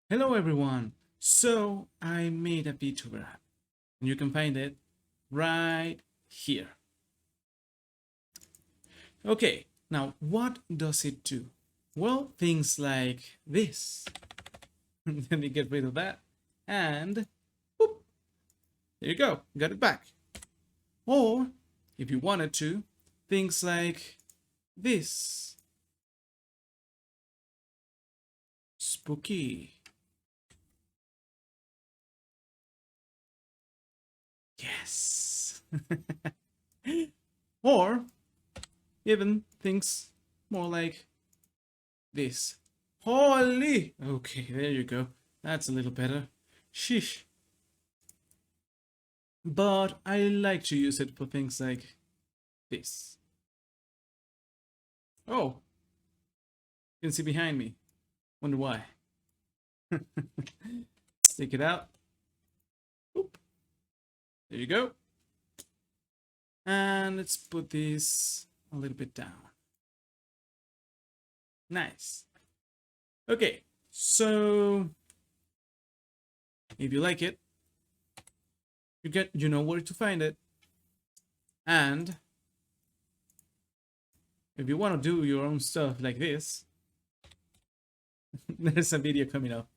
Hello everyone! So I made a VTuber app and you can find it right here. Okay, now what does it do? Well, things like this. Let me get rid of that and whoop, there you go, got it back. Or if you wanted to, things like this. Spooky. Yes. Or even things more like this. Holy! Okay, there you go. That's a little better. Sheesh. But I like to use it for things like this. Oh, you can see behind me. Wonder why. Stick it out. Oop. There you go. And let's put this a little bit down. Nice. Okay, so if you like it, you know where to find it. And if you want to do your own stuff like this, there's a video coming up.